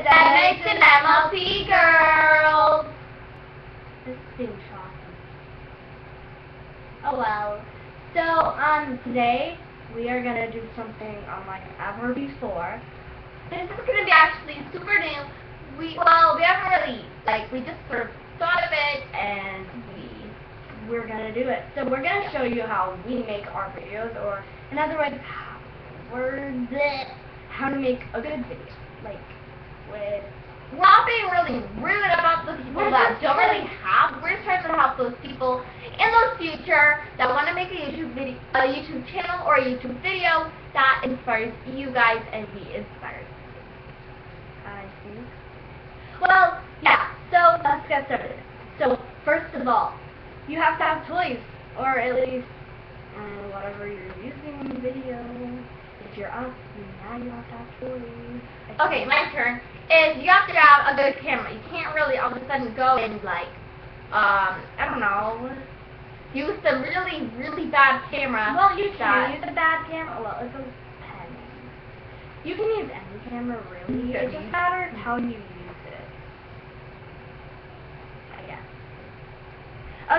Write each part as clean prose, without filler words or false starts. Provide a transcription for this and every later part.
that makes an MLP girl. This is being shocking. Oh well. So, today we are gonna do something unlike ever before. This is gonna be actually super new. We haven't really, we just sort of thought of it and We're gonna do it. So we're gonna show you how we make our videos, or in other words, how to make a good video. we're not being really rude about the people that don't really have. We're trying to help those people in the future that want to make a YouTube channel or a YouTube video that inspires you guys and be inspired. I think. Well, yeah. So let's get started. So first of all, you have to have toys, or at least whatever you're using in the video. If you're us, now you have to have toys. Okay, my turn. Is you have to have a good camera. You can't really all of a sudden go and I don't know, use some really, really bad camera. Well, you can use a bad camera. Well, it depends. You can use any camera, really. It just matters how you use it. I guess.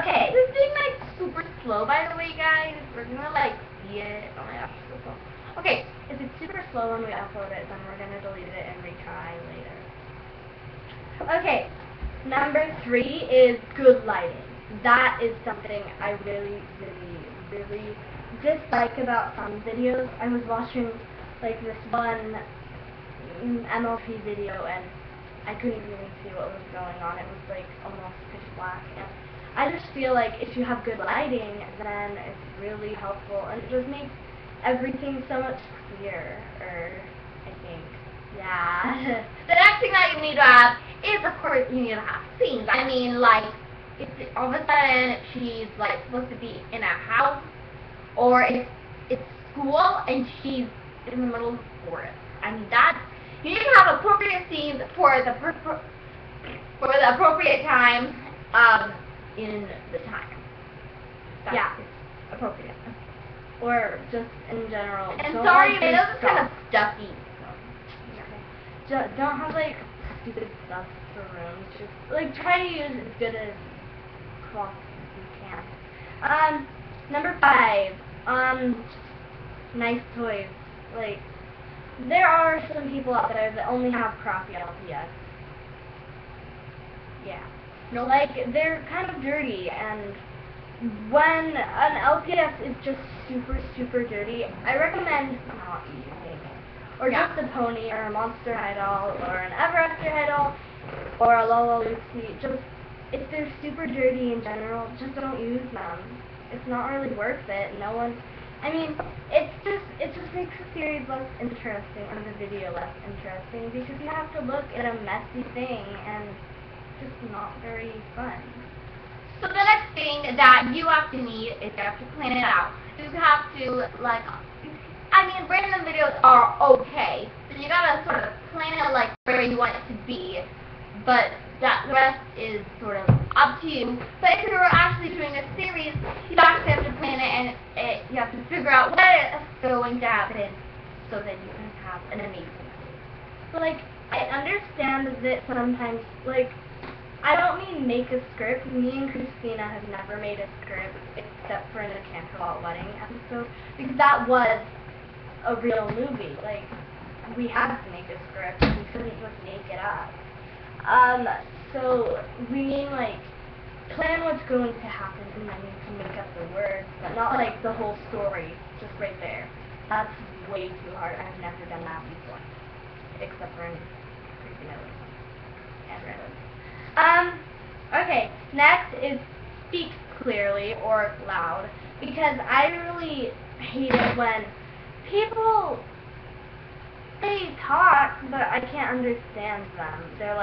Okay, this is being super slow, by the way, guys. We're gonna see it. Oh my gosh, so slow. Okay. If it's super slow when we upload it, then we're going to delete it and retry later. Okay, number 3 is good lighting. That is something I really, really, really dislike about some videos. I was watching this one MLP video and I couldn't even see what was going on. It was almost pitch black. And I just feel like if you have good lighting, then it's really helpful, and it just makes everything so much clearer, I think. Yeah. The next thing that you need to have is, of course, you need to have scenes. I mean, if all of a sudden she's supposed to be in a house, or if it's school and she's in the middle of the forest. I mean, you need to have appropriate scenes for the appropriate time in the time. That's appropriate. Or just in general. And sorry, it is kind of stuffy. So. Okay. Don't have stupid stuff for rooms. Just try to use as good as cloth as you can. Number 5. Nice toys. There are some people out there that only have crappy LPS. Yeah. No. They're kind of dirty, and when an LPS is just super, super dirty, I recommend not using it. Or just a pony, or a Monster Idol, or an Ever After Idol, or a Lola Lucy. If they're super dirty in general, just don't use them. It's not really worth it. It just makes the series less interesting, or the video less interesting, because you have to look at a messy thing, and it's just not very fun. So the next thing that you have to need is you have to plan it out. You have to, random videos are okay. So you gotta sort of plan it where you want it to be. But the rest is sort of up to you. But if you're actually doing a series, you actually have to plan it, and you have to figure out what is going to happen so that you can have an amazing series. But I understand that sometimes, I don't mean make a script. Me and Christina have never made a script except for in the Canterlot wedding episode, because that was a real movie. We had to make a script. We couldn't just make it up. So we mean plan what's going to happen, and then you can make up the words, but not the whole story just right there. That's way too hard. I've never done that before, except for in Christina and Reddit. Okay, next is speak clearly or loud, because I really hate it when people, they talk, but I can't understand them. They're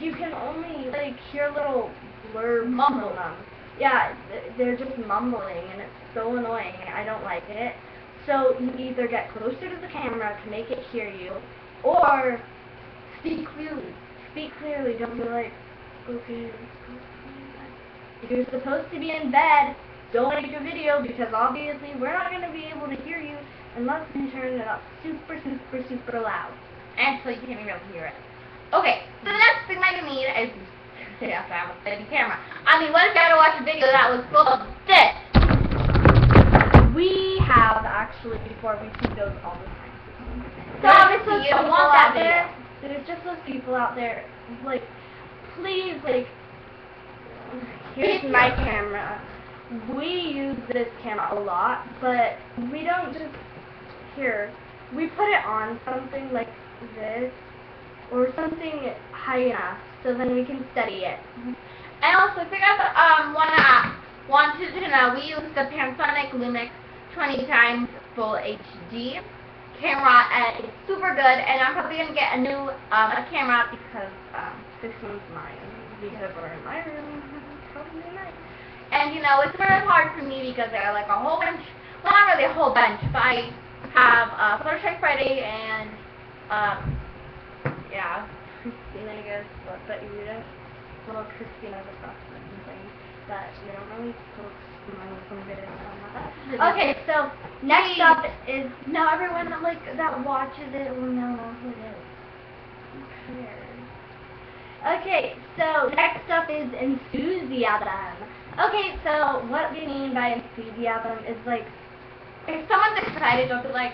you can only, hear little blurbs from them. Yeah, they're just mumbling, and it's so annoying, and I don't like it. So you either get closer to the camera to make it hear you, or speak clearly. Speak clearly. Don't be okay. If you're supposed to be in bed, don't make a video, because obviously we're not going to be able to hear you unless you turn it up super, super, super loud. And so you can't even really hear it. Okay, so the next thing that you need is you have to have a steady camera. I mean, what if you had to watch a video that was full of this? We have actually before, we see those all the time. So obviously you don't want that there. video. There's just those people out there, like, please, like, here's my camera. We use this camera a lot, but we don't just, we put it on something like this, or something high enough, so then we can steady it. And also, if you guys wanted to know, we use the Panasonic Lumix 20 times full HD camera, and it's super good. And I'm probably gonna get a new a camera because This one's mine, because we're in my room. It's probably nice. And you know, it's really hard for me because I have like a whole bunch. Well, not really a whole bunch, but I have Photoshop Friday and yeah. Cristina goes, what, but you read it? Well, Cristina's a freshman thing, but we don't really post some videos on that. Okay, so next up is, now everyone that watches it will know who it is. Who cares? Okay, so next up is enthusiasm. Okay, so what we mean by enthusiasm is like, if someone's excited, don't be like,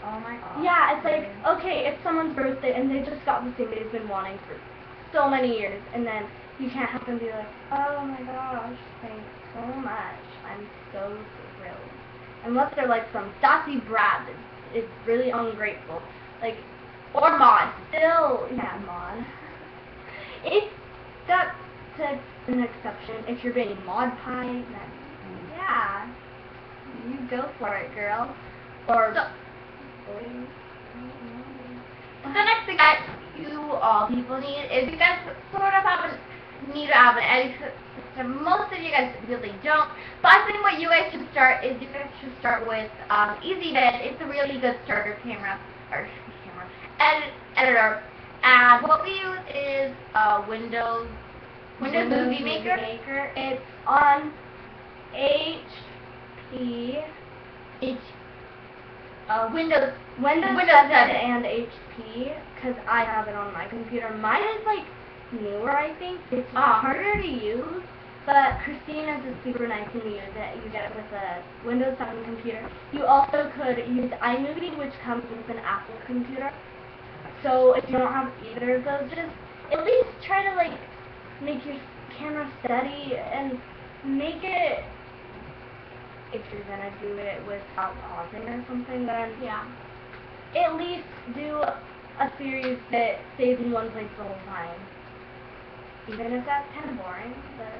oh my god. yeah, it's like, okay, it's someone's birthday and they just got the thing they've been wanting for so many years, and then you can't help them be like, oh my gosh, thanks so much. I'm so thrilled. Unless they're like from Sassy Brad, it's really ungrateful. Like, Or Mod. still, yeah, Mod. If that's an exception, if you're being Mod Pie, then yeah, you go for it, girl. Or The next thing that you all people need is you guys sort of need to have an editing system. Most of you guys really don't. But I think what you guys should start is you guys should start with EasyVid. It's a really good starter editor. And what we use is Windows Movie Maker. It's on HP. Windows 7 and HP, because I have it on my computer. Mine is like newer, I think. It's harder to use, but Christina's is super nice when you use it. You get it with a Windows 7 computer. You also could use iMovie, which comes with an Apple computer. So if you don't have either of those, just at least try to like make your camera steady and make it. If you're gonna do it without pausing or something, then Yeah. at least do a series that stays in one place the whole time. Even if that's kind of boring, but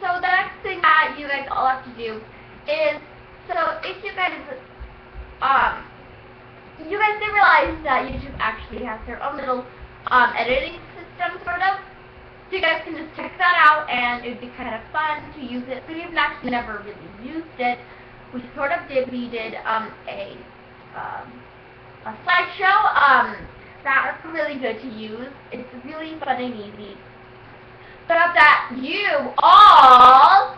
So the next thing that you guys all have to do is, so if you guys did realize that YouTube actually has their own little editing system, sort of. So you guys can just check that out, and it would be kind of fun to use it. So we've actually never really used it. We sort of did. We did a slideshow. That's really good to use. It's really fun and easy. So I hope that you all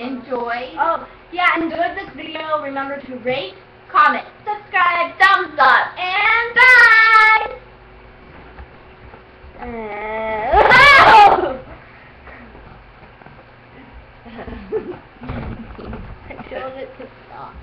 enjoy. oh yeah, enjoyed this video. Remember to rate, Comment, subscribe, thumbs up, and bye! I told it to stop.